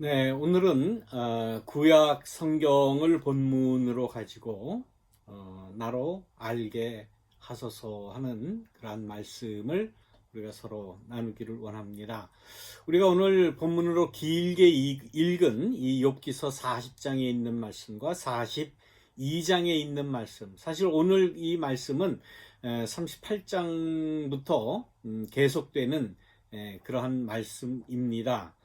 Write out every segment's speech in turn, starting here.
네, 오늘은 구약 성경을 본문으로 가지고 나로 알게 하소서 하는 그러한 말씀을 우리가 서로 나누기를 원합니다. 우리가 오늘 본문으로 길게 읽은 이 욥기서 40장에 있는 말씀과 42장에 있는 말씀, 사실 오늘 이 말씀은 38장부터 계속되는 그러한 말씀입니다.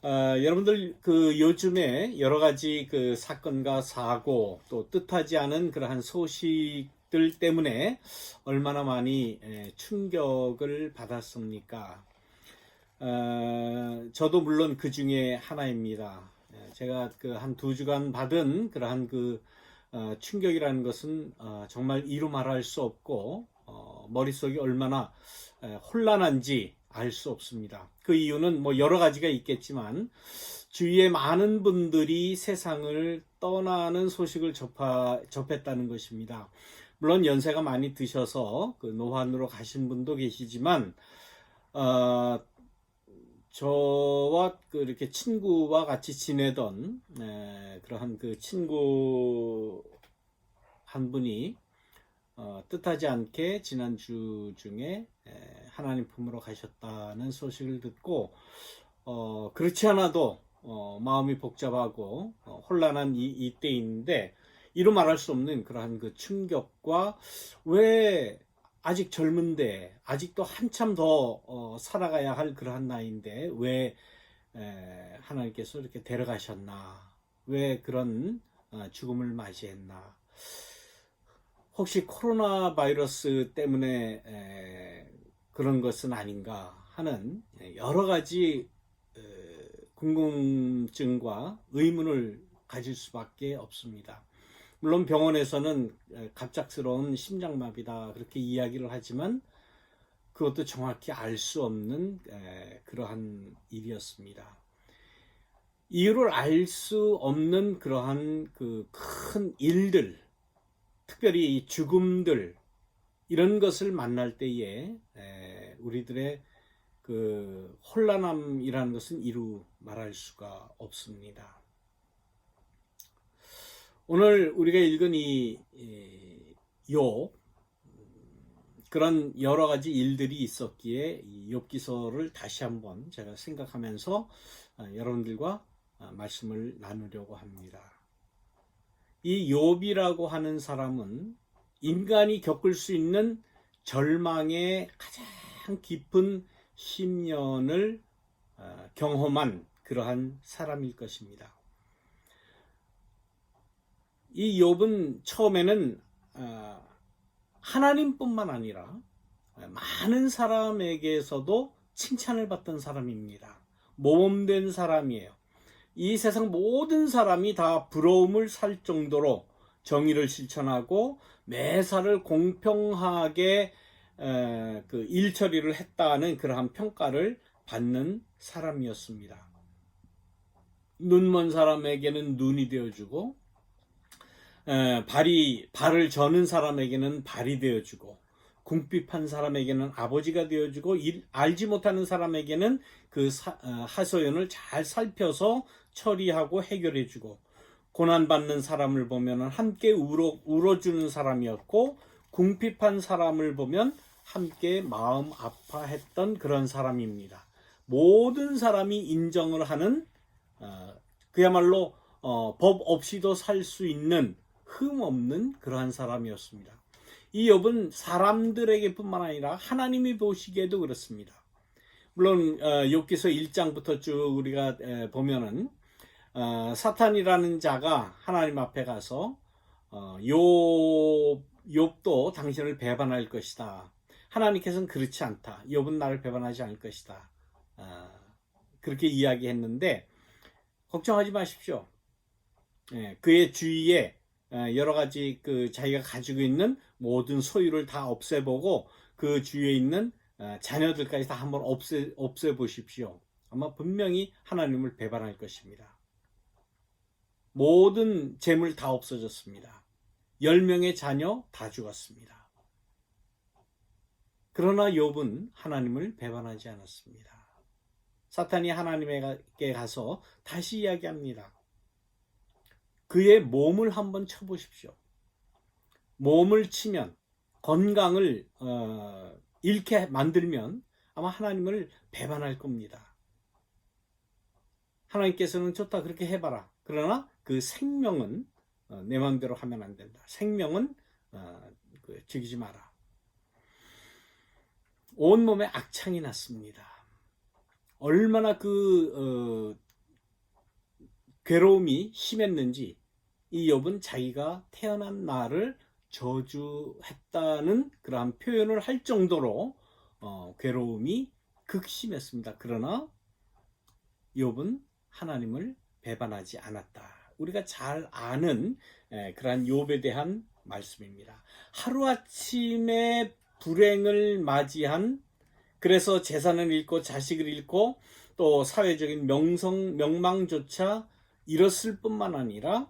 여러분들 요즘에 여러 가지 사건과 사고 또 뜻하지 않은 그러한 소식들 때문에 얼마나 많이 충격을 받았습니까? 저도 물론 그 중에 하나입니다. 제가 한 2주간 받은 그러한 충격이라는 것은 정말 이루 말할 수 없고 머릿속이 얼마나 혼란한지 알 수 없습니다. 그 이유는 뭐 여러 가지가 있겠지만 주위에 많은 분들이 세상을 떠나는 소식을 접했다는 것입니다. 물론 연세가 많이 드셔서 노환으로 가신 분도 계시지만 저와 이렇게 친구와 같이 지내던 그러한 친구 한 분이 뜻하지 않게 지난주 중에 하나님 품으로 가셨다는 소식을 듣고 그렇지 않아도 마음이 복잡하고 혼란한 이때인데 이루 말할 수 없는 그러한 충격과 왜 아직 젊은데 아직도 한참 더 살아가야 할 그러한 나이인데 왜 하나님께서 이렇게 데려가셨나, 왜 그런 죽음을 맞이했나, 혹시 코로나 바이러스 때문에 그런 것은 아닌가 하는 여러 가지 궁금증과 의문을 가질 수밖에 없습니다. 물론 병원에서는 갑작스러운 심장마비다 그렇게 이야기를 하지만 그것도 정확히 알 수 없는 그러한 일이었습니다. 이유를 알 수 없는 그러한 큰 일들, 특별히 이 죽음들, 이런 것을 만날 때에 우리들의 혼란함이라는 것은 이루 말할 수가 없습니다. 오늘 우리가 읽은 이 욥, 그런 여러 가지 일들이 있었기에 이 욥기서를 다시 한번 제가 생각하면서 여러분들과 말씀을 나누려고 합니다. 이 욥이라고 하는 사람은 인간이 겪을 수 있는 절망의 가장 깊은 심연을 경험한 그러한 사람일 것입니다. 이 욥은 처음에는 하나님뿐만 아니라 많은 사람에게서도 칭찬을 받던 사람입니다. 모범된 사람이에요. 이 세상 모든 사람이 다 부러움을 살 정도로 정의를 실천하고 매사를 공평하게 일 처리를 했다는 그러한 평가를 받는 사람이었습니다. 눈먼 사람에게는 눈이 되어주고 발을 저는 사람에게는 발이 되어주고 궁핍한 사람에게는 아버지가 되어주고 알지 못하는 사람에게는 하소연을 잘 살펴서 처리하고 해결해주고 고난받는 사람을 보면 함께 울어주는 사람이었고 궁핍한 사람을 보면 함께 마음 아파했던 그런 사람입니다. 모든 사람이 인정을 하는 그야말로 법 없이도 살 수 있는 흠 없는 그러한 사람이었습니다. 이 욥은 사람들에게 뿐만 아니라 하나님이 보시기에도 그렇습니다. 물론 욥기서 1장부터 쭉 우리가 보면은 사탄이라는 자가 하나님 앞에 가서 욥도 당신을 배반할 것이다. 하나님께서는 그렇지 않다. 욥은 나를 배반하지 않을 것이다. 그렇게 이야기했는데 걱정하지 마십시오. 그의 주위에 여러 가지 자기가 가지고 있는 모든 소유를 다 없애보고 그 주위에 있는 자녀들까지 다 한번 없애보십시오. 아마 분명히 하나님을 배반할 것입니다. 모든 재물 다 없어졌습니다. 10명의 자녀 다 죽었습니다. 그러나 욥은 하나님을 배반하지 않았습니다. 사탄이 하나님에게 가서 다시 이야기합니다. 그의 몸을 한번 쳐보십시오. 몸을 치면, 건강을 잃게 만들면 아마 하나님을 배반할 겁니다. 하나님께서는 좋다, 그렇게 해봐라. 그러나 그 생명은 내 마음대로 하면 안 된다. 생명은 죽이지 마라. 온몸에 악창이 났습니다. 얼마나 괴로움이 심했는지 이 욥은 자기가 태어난 날을 저주했다는 그러한 표현을 할 정도로 괴로움이 극심했습니다. 그러나 욥은 하나님을 배반하지 않았다. 우리가 잘 아는 그러한 욥에 대한 말씀입니다. 하루아침에 불행을 맞이한, 그래서 재산을 잃고 자식을 잃고 또 사회적인 명망조차 잃었을 뿐만 아니라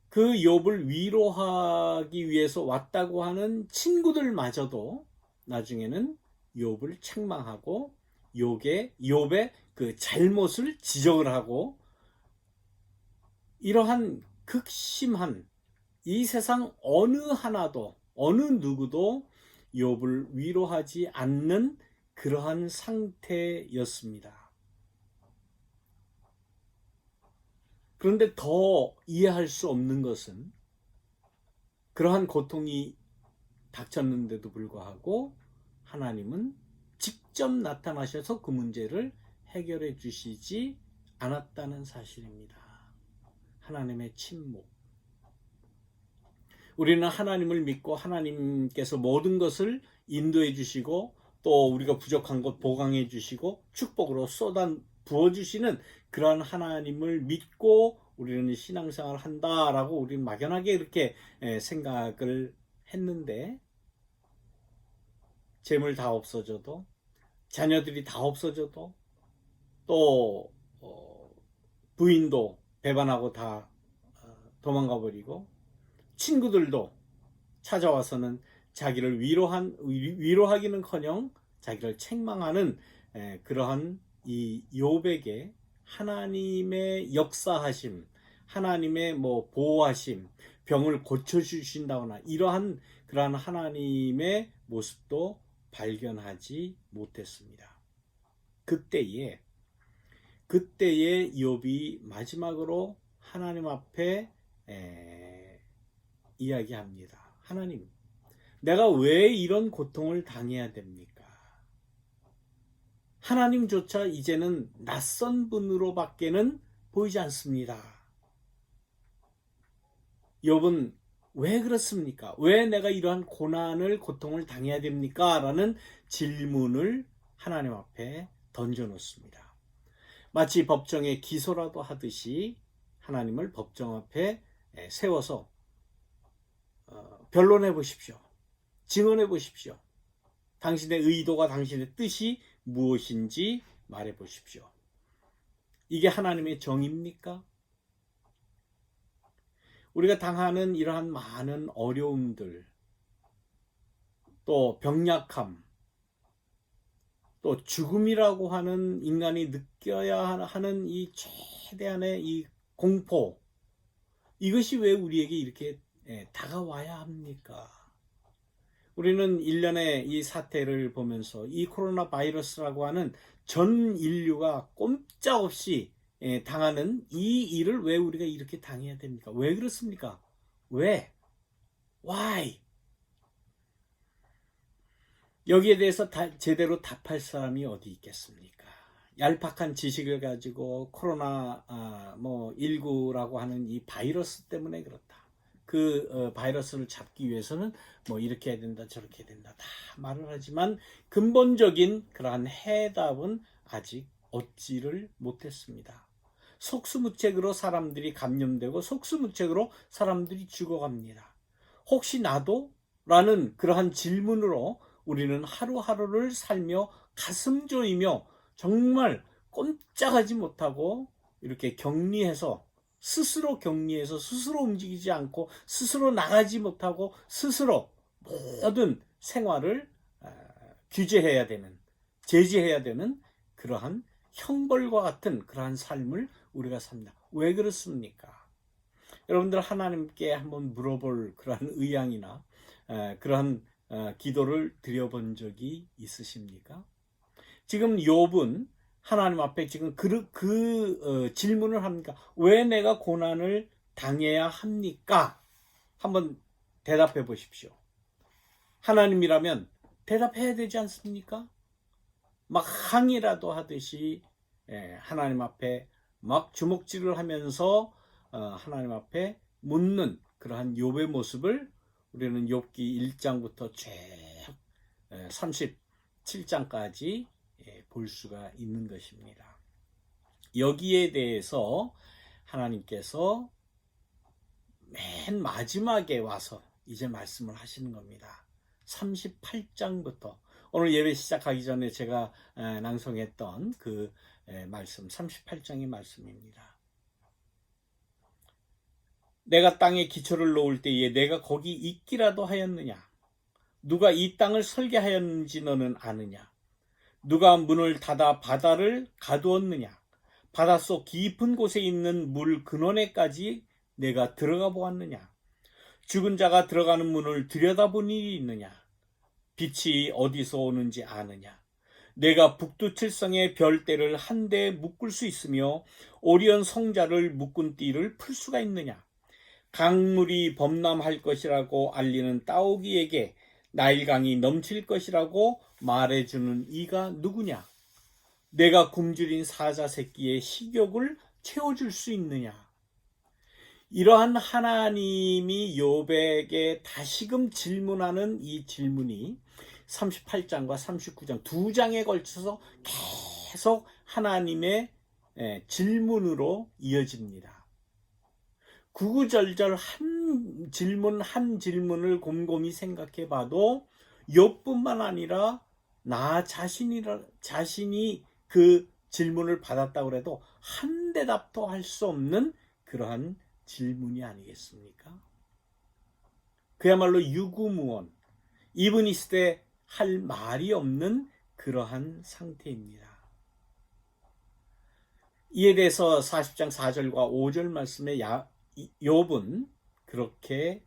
그 욥을 위로하기 위해서 왔다고 하는 친구들마저도 나중에는 욥을 책망하고 욥의 그 잘못을 지적을 하고, 이러한 극심한, 이 세상 어느 하나도 어느 누구도 욥을 위로하지 않는 그러한 상태였습니다. 그런데 더 이해할 수 없는 것은 그러한 고통이 닥쳤는데도 불구하고 하나님은 직접 나타나셔서 그 문제를 해결해 주시지 않았다는 사실입니다. 하나님의 침묵. 우리는 하나님을 믿고 하나님께서 모든 것을 인도해 주시고 또 우리가 부족한 것 보강해 주시고 축복으로 쏟아 부어주시는 그러한 하나님을 믿고 우리는 신앙생활을 한다라고 우리는 막연하게 이렇게 생각을 했는데, 재물 다 없어져도, 자녀들이 다 없어져도, 또 부인도 배반하고 다 도망가 버리고, 친구들도 찾아와서는 자기를 위로하기는커녕 자기를 책망하는 그러한 이 욥에게 하나님의 역사하심, 하나님의 보호하심, 병을 고쳐주신다거나 이러한 그러한 하나님의 모습도 발견하지 못했습니다. 그때에 욥이 마지막으로 하나님 앞에 이야기합니다. 하나님, 내가 왜 이런 고통을 당해야 됩니까? 하나님조차 이제는 낯선 분으로밖에는 보이지 않습니다. 욥은 왜 그렇습니까? 왜 내가 이러한 고통을 당해야 됩니까? 라는 질문을 하나님 앞에 던져놓습니다. 마치 법정에 기소라도 하듯이 하나님을 법정 앞에 세워서 변론해 보십시오. 증언해 보십시오. 당신의 의도가, 당신의 뜻이 무엇인지 말해 보십시오. 이게 하나님의 정의입니까? 우리가 당하는 이러한 많은 어려움들, 또 병약함, 또 죽음이라고 하는 인간이 느껴야 하는 이 최대한의 이 공포, 이것이 왜 우리에게 이렇게 다가와야 합니까? 우리는 1년의 이 사태를 보면서 이 코로나 바이러스라고 하는 전 인류가 꼼짝없이 당하는 이 일을 왜 우리가 이렇게 당해야 됩니까? 왜 그렇습니까? 왜? Why? 여기에 대해서 제대로 답할 사람이 어디 있겠습니까? 얄팍한 지식을 가지고 코로나 19라고 하는 이 바이러스 때문에 그렇다. 그 바이러스를 잡기 위해서는 이렇게 해야 된다, 저렇게 해야 된다 다 말을 하지만 근본적인 그러한 해답은 아직 얻지를 못했습니다. 속수무책으로 사람들이 감염되고 속수무책으로 사람들이 죽어갑니다. 혹시 나도? 라는 그러한 질문으로 우리는 하루하루를 살며 가슴 조이며 정말 꼼짝하지 못하고 이렇게 스스로 격리해서 스스로 움직이지 않고 스스로 나가지 못하고 스스로 모든 생활을 규제해야 되는, 제지해야 되는 그러한 형벌과 같은 그러한 삶을 우리가 삽니다. 왜 그렇습니까? 여러분들 하나님께 한번 물어볼 그러한 의향이나 그러한 기도를 드려본 적이 있으십니까? 지금 욥은 하나님 앞에 지금 질문을 합니까? 왜 내가 고난을 당해야 합니까? 한번 대답해 보십시오. 하나님이라면 대답해야 되지 않습니까? 막 항의라도 하듯이 하나님 앞에 막 주먹질을 하면서 하나님 앞에 묻는 그러한 욥의 모습을 우리는 욥기 1장부터 쭉 37장까지 볼 수가 있는 것입니다. 여기에 대해서 하나님께서 맨 마지막에 와서 이제 말씀을 하시는 겁니다. 38장부터 오늘 예배 시작하기 전에 제가 낭송했던 그 말씀 38장의 말씀입니다. 내가 땅에 기초를 놓을 때에 내가 거기 있기라도 하였느냐? 누가 이 땅을 설계하였는지 너는 아느냐? 누가 문을 닫아 바다를 가두었느냐? 바닷속 깊은 곳에 있는 물 근원에까지 내가 들어가 보았느냐? 죽은 자가 들어가는 문을 들여다본 일이 있느냐? 빛이 어디서 오는지 아느냐? 내가 북두칠성의 별대를 한데 묶을 수 있으며 오리온 성자를 묶은 띠를 풀 수가 있느냐? 강물이 범람할 것이라고 알리는 따오기에게 나일강이 넘칠 것이라고 말해주는 이가 누구냐? 내가 굶주린 사자 새끼의 식욕을 채워줄 수 있느냐? 이러한 하나님이 욥에게 다시금 질문하는 이 질문이 38장과 39장 두 장에 걸쳐서 계속 하나님의 질문으로 이어집니다. 구구절절 한 질문을 곰곰이 생각해 봐도 욥뿐만 아니라 나 자신이 그 질문을 받았다고 해도 한 대답도 할 수 없는 그러한 질문이 아니겠습니까? 그야말로 유구무원, 입은 있을 때 할 말이 없는 그러한 상태입니다. 이에 대해서 40장 4절과 5절 말씀에 욥은 그렇게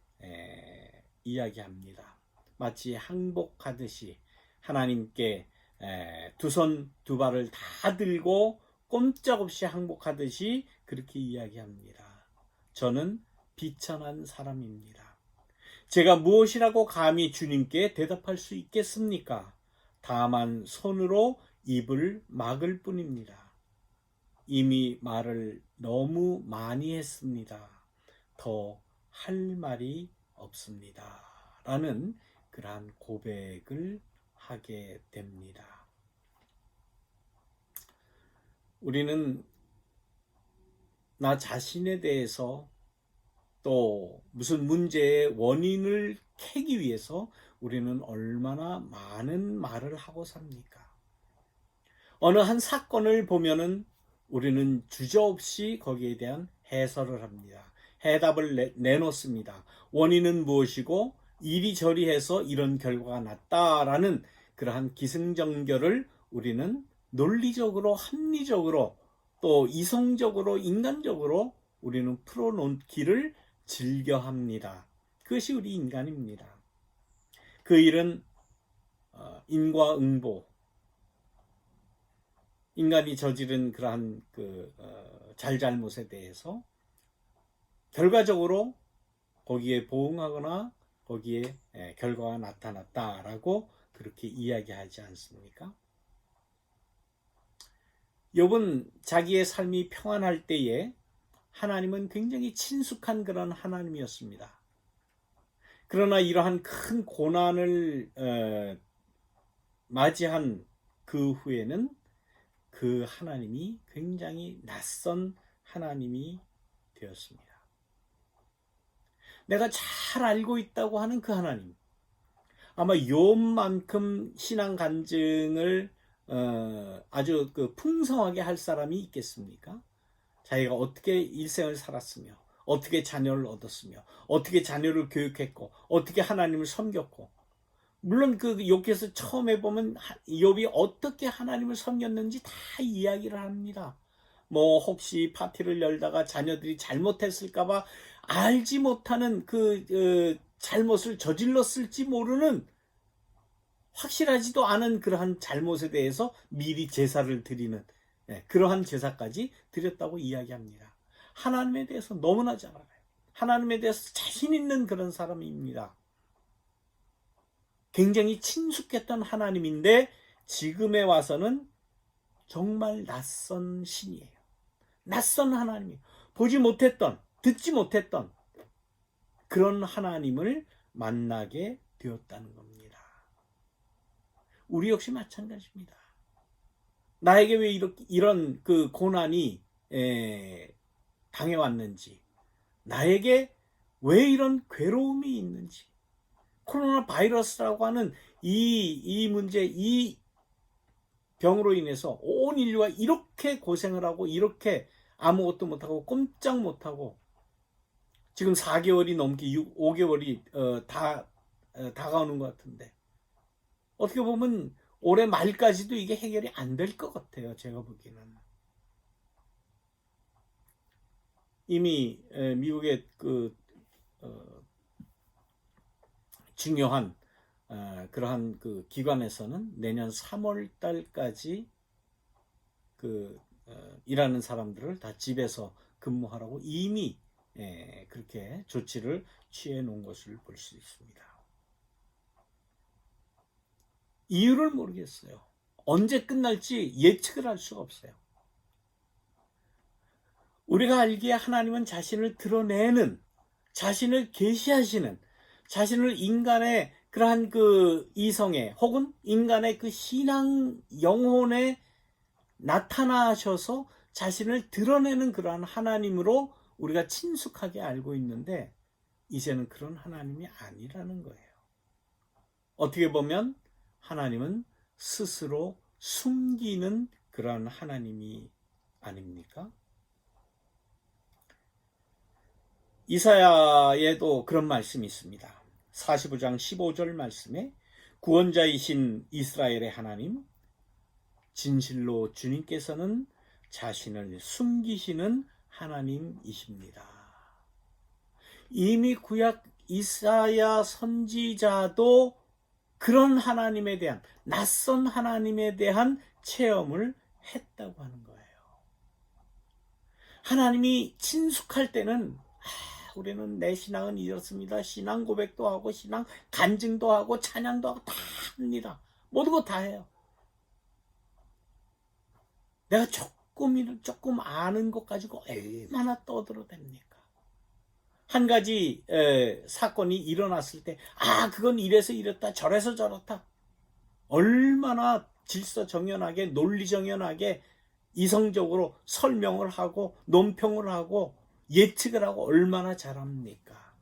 이야기합니다. 마치 항복하듯이 하나님께 두 손 두 발을 다 들고 꼼짝없이 항복하듯이 그렇게 이야기합니다. 저는 비천한 사람입니다. 제가 무엇이라고 감히 주님께 대답할 수 있겠습니까? 다만 손으로 입을 막을 뿐입니다. 이미 말을 너무 많이 했습니다. 더 할 말이 없습니다. 라는 그러한 고백을 하게 됩니다. 우리는 나 자신에 대해서 또 무슨 문제의 원인을 캐기 위해서 우리는 얼마나 많은 말을 하고 삽니까? 어느 한 사건을 보면은 우리는 주저없이 거기에 대한 해설을 합니다. 해답을 내놓습니다. 원인은 무엇이고 이리저리 해서 이런 결과가 났다라는 그러한 기승전결을 우리는 논리적으로, 합리적으로, 또 이성적으로, 인간적으로 우리는 풀어놓기를 즐겨합니다. 그것이 우리 인간입니다. 그 일은 인과응보, 인간이 저지른 그러한 잘잘못에 대해서 결과적으로 거기에 보응하거나 거기에 결과가 나타났다라고 그렇게 이야기하지 않습니까? 욥은 자기의 삶이 평안할 때에 하나님은 굉장히 친숙한 그런 하나님이었습니다. 그러나 이러한 큰 고난을 맞이한 그 후에는 그 하나님이 굉장히 낯선 하나님이 되었습니다. 내가 잘 알고 있다고 하는 그 하나님, 아마 욥만큼 신앙 간증을 아주 풍성하게 할 사람이 있겠습니까? 자기가 어떻게 일생을 살았으며 어떻게 자녀를 얻었으며 어떻게 자녀를 교육했고 어떻게 하나님을 섬겼고 물론 그 욥기에서 처음에 보면 욥이 어떻게 하나님을 섬겼는지 다 이야기를 합니다. 뭐 혹시 파티를 열다가 자녀들이 잘못했을까봐 알지 못하는 그 잘못을 저질렀을지 모르는 확실하지도 않은 그러한 잘못에 대해서 미리 제사를 드리는 그러한 제사까지 드렸다고 이야기합니다. 하나님에 대해서 너무나 잘 알아요. 하나님에 대해서 자신 있는 그런 사람입니다. 굉장히 친숙했던 하나님인데 지금에 와서는 정말 낯선 신이에요. 낯선 하나님이에요. 보지 못했던, 듣지 못했던 그런 하나님을 만나게 되었다는 겁니다. 우리 역시 마찬가지입니다. 나에게 왜 이런 그 고난이 당해왔는지, 나에게 왜 이런 괴로움이 있는지, 코로나 바이러스라고 하는 이 문제, 이 병으로 인해서 온 인류가 이렇게 고생을 하고 이렇게 아무것도 못하고 꼼짝 못하고 지금 4개월이 넘게 5개월이 다가오는 것 같은데 어떻게 보면 올해 말까지도 이게 해결이 안 될 것 같아요. 제가 보기에는. 이미 미국의 그 중요한 그러한 그 기관에서는 내년 3월 달까지 일하는 사람들을 다 집에서 근무하라고 이미 그렇게 조치를 취해 놓은 것을 볼 수 있습니다. 이유를 모르겠어요. 언제 끝날지 예측을 할 수가 없어요. 우리가 알기에 하나님은 자신을 드러내는, 자신을 계시하시는, 자신을 인간의 그러한 그 이성에 혹은 인간의 그 신앙 영혼에 나타나셔서 자신을 드러내는 그러한 하나님으로 우리가 친숙하게 알고 있는데 이제는 그런 하나님이 아니라는 거예요. 어떻게 보면 하나님은 스스로 숨기는 그러한 하나님이 아닙니까? 이사야에도 그런 말씀이 있습니다. 45장 15절 말씀에 구원자이신 이스라엘의 하나님, 진실로 주님께서는 자신을 숨기시는 하나님이십니다. 이미 구약 이사야 선지자도 그런 하나님에 대한, 낯선 하나님에 대한 체험을 했다고 하는 거예요. 하나님이 친숙할 때는 우리는 내 신앙은 이렇습니다. 신앙 고백도 하고 신앙 간증도 하고 찬양도 하고 다 합니다. 모든 거 다 해요. 내가 조금 아는 것 가지고 얼마나 떠들어댑니까? 한 가지 사건이 일어났을 때 그건 이래서 이랬다 저래서 저렇다 얼마나 질서정연하게 논리정연하게 이성적으로 설명을 하고 논평을 하고 예측을 하고 얼마나 잘합니까?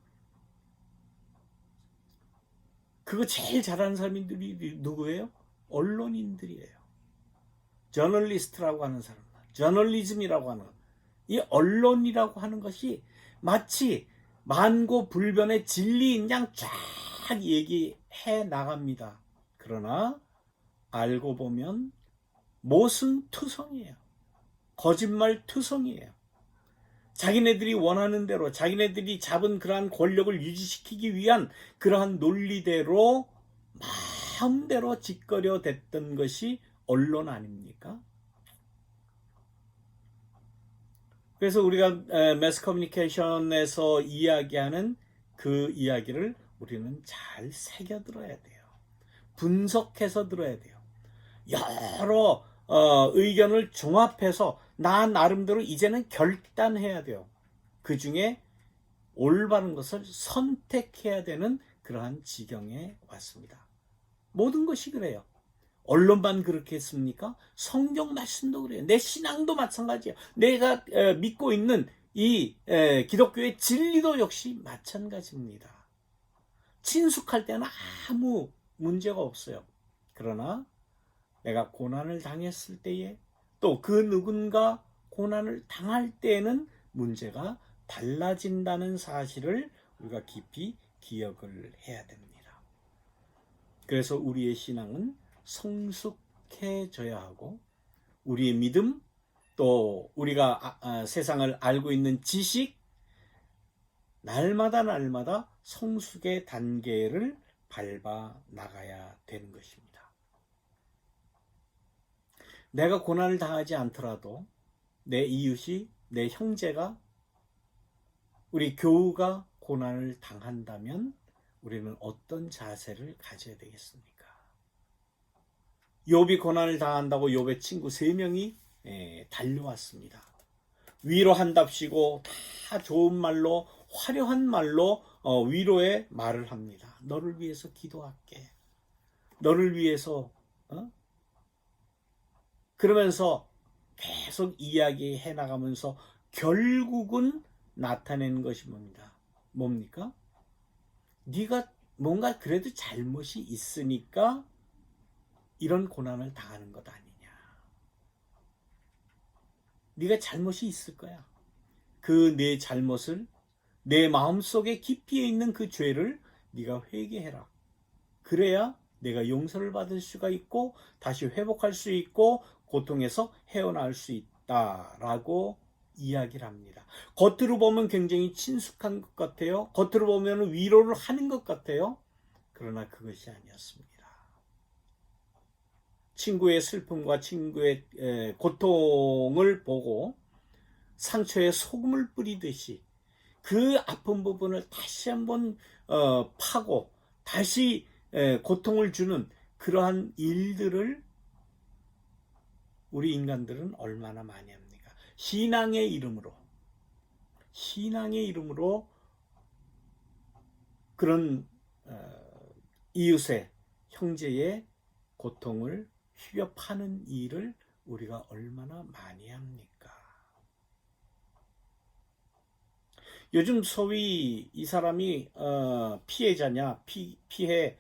그거 제일 잘하는 사람들이 누구예요? 언론인들이에요. 저널리스트라고 하는 사람, 저널리즘이라고 하는 이 언론이라고 하는 것이 마치 만고불변의 진리인 양 쫙 얘기해 나갑니다. 그러나 알고 보면 모순투성이에요. 거짓말투성이에요. 자기네들이 원하는 대로 자기네들이 잡은 그러한 권력을 유지시키기 위한 그러한 논리대로 마음대로 짓거려 댔던 것이 언론 아닙니까? 그래서 우리가 매스 커뮤니케이션에서 이야기하는 그 이야기를 우리는 잘 새겨 들어야 돼요. 분석해서 들어야 돼요. 여러 의견을 종합해서 나 나름대로 이제는 결단해야 돼요. 그 중에 올바른 것을 선택해야 되는 그러한 지경에 왔습니다. 모든 것이 그래요. 언론만 그렇게 했습니까? 성경 말씀도 그래요. 내 신앙도 마찬가지예요. 내가 믿고 있는 이 기독교의 진리도 역시 마찬가지입니다. 친숙할 때는 아무 문제가 없어요. 그러나 내가 고난을 당했을 때에 또 그 누군가 고난을 당할 때에는 문제가 달라진다는 사실을 우리가 깊이 기억을 해야 됩니다. 그래서 우리의 신앙은 성숙해져야 하고 우리의 믿음 또 우리가 세상을 알고 있는 지식 날마다 성숙의 단계를 밟아 나가야 되는 것입니다. 내가 고난을 당하지 않더라도 내 이웃이 내 형제가 우리 교우가 고난을 당한다면 우리는 어떤 자세를 가져야 되겠습니까? 욥이 고난을 당한다고 욥의 친구 3명이 달려왔습니다. 위로한답시고 다 좋은 말로 화려한 말로 위로의 말을 합니다. 너를 위해서 기도할게. 너를 위해서 그러면서 계속 이야기해 나가면서 결국은 나타낸 것이 뭡니까? 네가 뭔가 그래도 잘못이 있으니까 이런 고난을 당하는 것 아니냐. 네가 잘못이 있을 거야. 그 내 잘못을 내 마음속에 깊이에 있는 그 죄를 네가 회개해라. 그래야 내가 용서를 받을 수가 있고 다시 회복할 수 있고 고통에서 헤어나올 수 있다라고 이야기를 합니다. 겉으로 보면 굉장히 친숙한 것 같아요. 겉으로 보면 위로를 하는 것 같아요. 그러나 그것이 아니었습니다. 친구의 슬픔과 친구의 고통을 보고 상처에 소금을 뿌리듯이 그 아픈 부분을 다시 한번 파고 다시 고통을 주는 그러한 일들을 우리 인간들은 얼마나 많이 합니까? 신앙의 이름으로 그런 이웃의 형제의 고통을 휘벼 파는 일을 우리가 얼마나 많이 합니까? 요즘 소위 이 사람이 피해자냐, 피해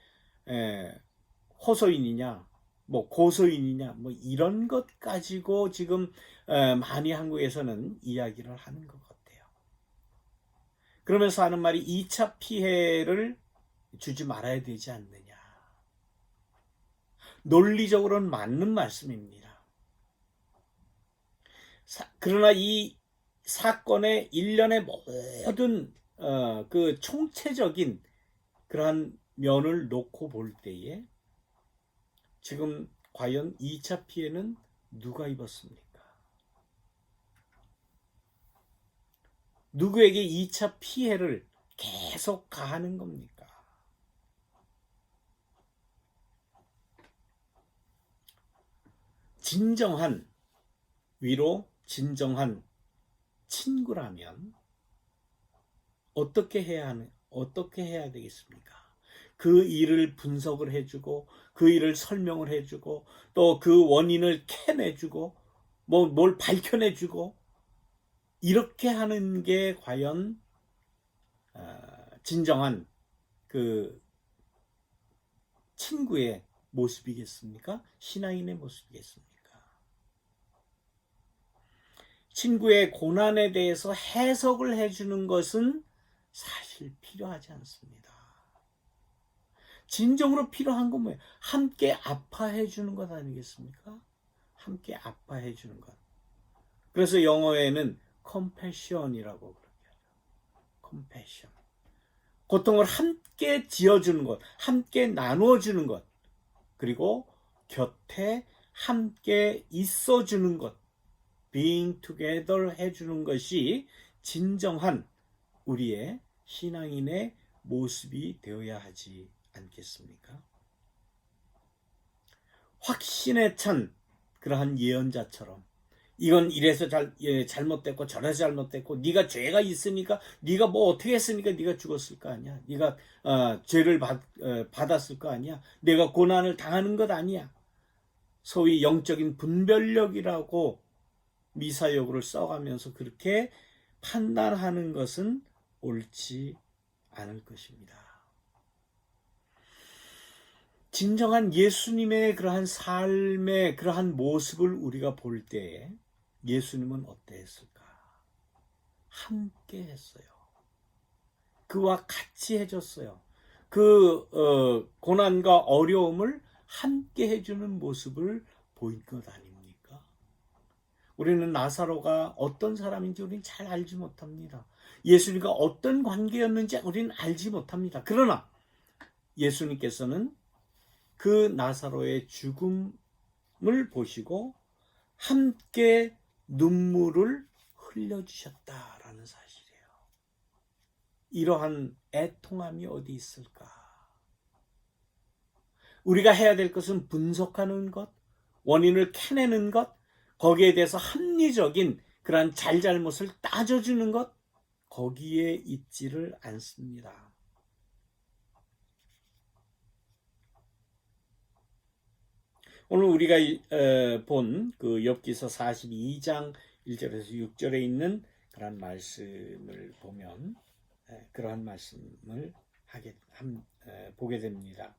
호소인이냐, 뭐 고소인이냐, 뭐 이런 것 가지고 지금 많이 한국에서는 이야기를 하는 것 같아요. 그러면서 하는 말이 2차 피해를 주지 말아야 되지 않느냐. 논리적으로는 맞는 말씀입니다. 그러나 이 사건의 일련의 모든 그 총체적인 그러한 면을 놓고 볼 때에 지금 과연 2차 피해는 누가 입었습니까? 누구에게 2차 피해를 계속 가하는 겁니까? 진정한 위로, 진정한 친구라면 어떻게 해야 되겠습니까? 그 일을 분석을 해주고 그 일을 설명을 해주고 또 그 원인을 캐내주고 뭘 밝혀내주고 이렇게 하는 게 과연 진정한 그 친구의 모습이겠습니까? 신앙인의 모습이겠습니까? 친구의 고난에 대해서 해석을 해주는 것은 사실 필요하지 않습니다. 진정으로 필요한 건 뭐예요? 함께 아파해 주는 것 아니겠습니까? 함께 아파해 주는 것. 그래서 영어에는 compassion이라고 그렇게 하죠. compassion. 고통을 함께 지어주는 것, 함께 나눠주는 것, 그리고 곁에 함께 있어주는 것, being together 해주는 것이 진정한 우리의 신앙인의 모습이 되어야 하지 않겠습니까? 확신에 찬 그러한 예언자처럼 이건 이래서 잘못됐고 저래서 잘못됐고 네가 죄가 있으니까 네가 뭐 어떻게 했으니까 네가 죽었을 거 아니야. 네가 죄를 받았을 거 아니야. 내가 고난을 당하는 것 아니야. 소위 영적인 분별력이라고 미사여구를 써가면서 그렇게 판단하는 것은 옳지 않을 것입니다. 진정한 예수님의 그러한 삶의 그러한 모습을 우리가 볼 때에 예수님은 어떠했을까? 함께 했어요. 그와 같이 해줬어요. 고난과 어려움을 함께 해주는 모습을 보인 것 아닙니까? 우리는 나사로가 어떤 사람인지 우리는 잘 알지 못합니다. 예수님과 어떤 관계였는지 우리는 알지 못합니다. 그러나 예수님께서는 그 나사로의 죽음을 보시고 함께 눈물을 흘려주셨다라는 사실이에요. 이러한 애통함이 어디 있을까? 우리가 해야 될 것은 분석하는 것, 원인을 캐내는 것, 거기에 대해서 합리적인 그러한 잘잘못을 따져주는 것, 거기에 있지를 않습니다. 오늘 우리가 본 그 욥기서 42장 1절에서 6절에 있는 그런 말씀을 보면 그러한 말씀을 보게 됩니다.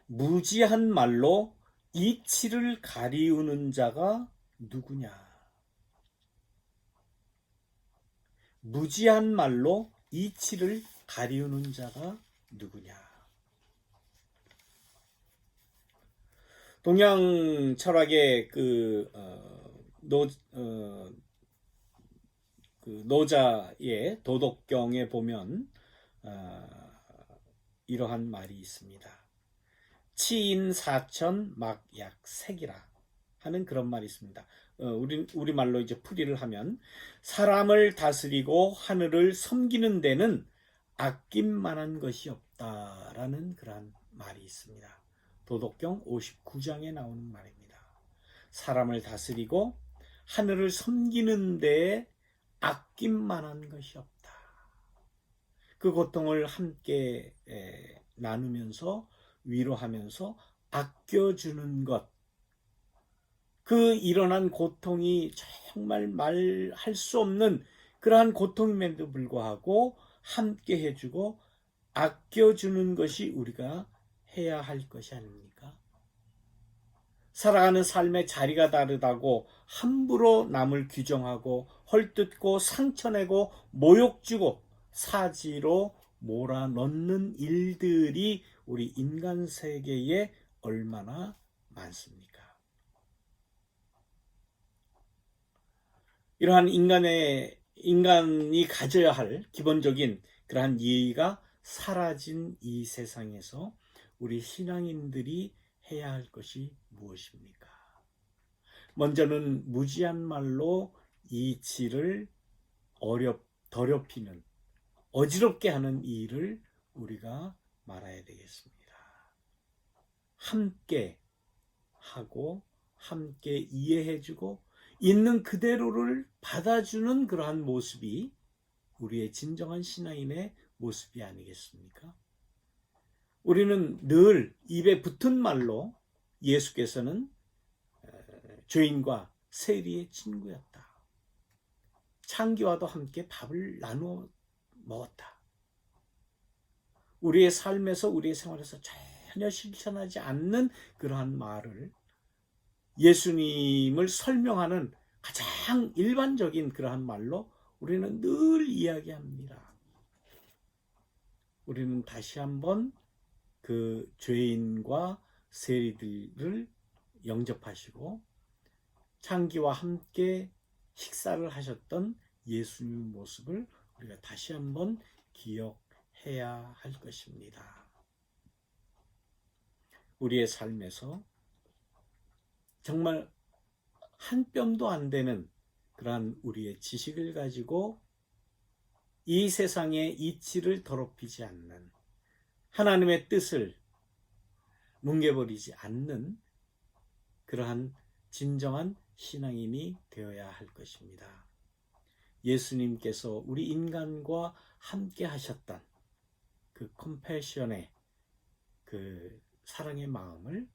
무지한 말로 이치를 가리우는 자가 누구냐? 무지한 말로 이치를 가리우는 자가 누구냐? 동양 철학의 노자의 도덕경에 보면 이러한 말이 있습니다. 치인 사천 막약색이라 하는 그런 말이 있습니다. 우리말로 이제 풀이를 하면 사람을 다스리고 하늘을 섬기는 데는 아낌만한 것이 없다라는 그런 말이 있습니다. 도덕경 59장에 나오는 말입니다. 사람을 다스리고 하늘을 섬기는 데에 아낌만한 것이 없다. 그 고통을 함께 나누면서 위로하면서 아껴주는 것, 그 일어난 고통이 정말 말할 수 없는 그러한 고통임에도 불구하고 함께 해주고 아껴주는 것이 우리가 해야 할 것이 아닙니까? 살아가는 삶의 자리가 다르다고 함부로 남을 규정하고 헐뜯고 상처내고 모욕주고 사지로 몰아넣는 일들이 우리 인간 세계에 얼마나 많습니까? 이러한 인간이 가져야 할 기본적인 그러한 예의가 사라진 이 세상에서 우리 신앙인들이 해야 할 것이 무엇입니까? 먼저는 무지한 말로 이치를 더럽히는, 어지럽게 하는 이 일을 우리가 말아야 되겠습니다. 함께 하고 함께 이해해주고 있는 그대로를 받아주는 그러한 모습이 우리의 진정한 신앙인의 모습이 아니겠습니까? 우리는 늘 입에 붙은 말로 예수께서는 죄인과 세리의 친구였다. 창기와도 함께 밥을 나누어 먹었다. 우리의 삶에서 우리의 생활에서 전혀 실천하지 않는 그러한 말을 예수님을 설명하는 가장 일반적인 그러한 말로 우리는 늘 이야기합니다. 우리는 다시 한번 그 죄인과 세리들을 영접하시고 창기와 함께 식사를 하셨던 예수님 모습을 우리가 다시 한번 기억해야 할 것입니다. 우리의 삶에서 정말 한 뼘도 안 되는 그러한 우리의 지식을 가지고 이 세상의 이치를 더럽히지 않는, 하나님의 뜻을 뭉개버리지 않는 그러한 진정한 신앙인이 되어야 할 것입니다. 예수님께서 우리 인간과 함께 하셨던 그 컴패션의 그 사랑의 마음을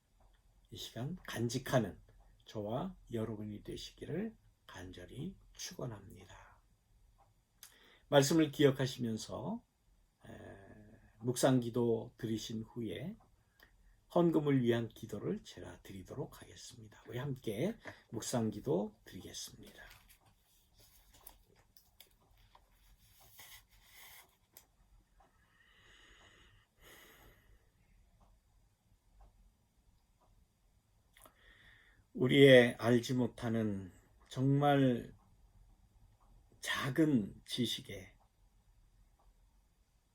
이 시간 간직하는 저와 여러분이 되시기를 간절히 축원합니다. 말씀을 기억하시면서 묵상기도 드리신 후에 헌금을 위한 기도를 제가 드리도록 하겠습니다. 우리 함께 묵상기도 드리겠습니다. 우리의 알지 못하는 정말 작은 지식에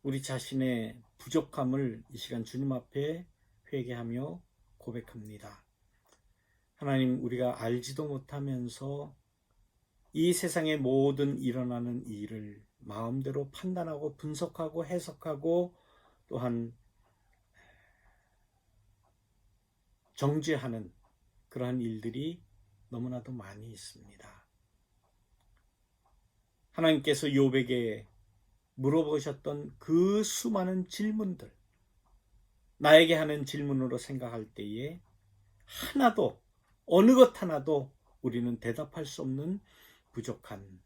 우리 자신의 부족함을 이 시간 주님 앞에 회개하며 고백합니다. 하나님, 우리가 알지도 못하면서 이 세상의 모든 일어나는 일을 마음대로 판단하고 분석하고 해석하고 또한 정죄하는 그러한 일들이 너무나도 많이 있습니다. 하나님께서 욥에게 물어보셨던 그 수많은 질문들, 나에게 하는 질문으로 생각할 때에 하나도, 어느 것 하나도 우리는 대답할 수 없는 부족한,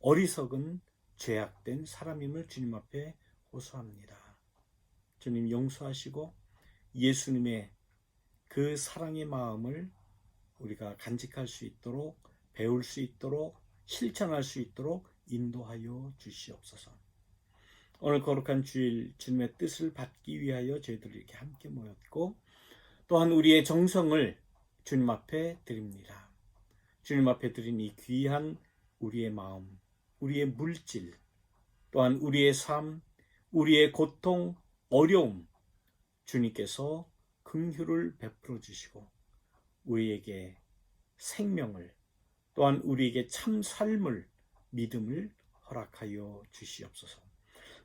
어리석은, 죄악된 사람임을 주님 앞에 호소합니다. 주님 용서하시고 예수님의 그 사랑의 마음을 우리가 간직할 수 있도록, 배울 수 있도록, 실천할 수 있도록 인도하여 주시옵소서. 오늘 거룩한 주일 주님의 뜻을 받기 위하여 저희들이 이렇게 함께 모였고, 또한 우리의 정성을 주님 앞에 드립니다. 주님 앞에 드린 이 귀한 우리의 마음, 우리의 물질, 또한 우리의 삶, 우리의 고통, 어려움, 주님께서 긍휼을 베풀어 주시고 우리에게 생명을, 또한 우리에게 참 삶을, 믿음을 허락하여 주시옵소서.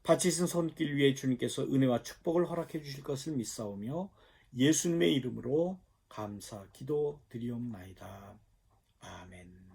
바치신 손길 위에 주님께서 은혜와 축복을 허락해 주실 것을 믿사오며 예수님의 이름으로 감사 기도 드리옵나이다. 아멘.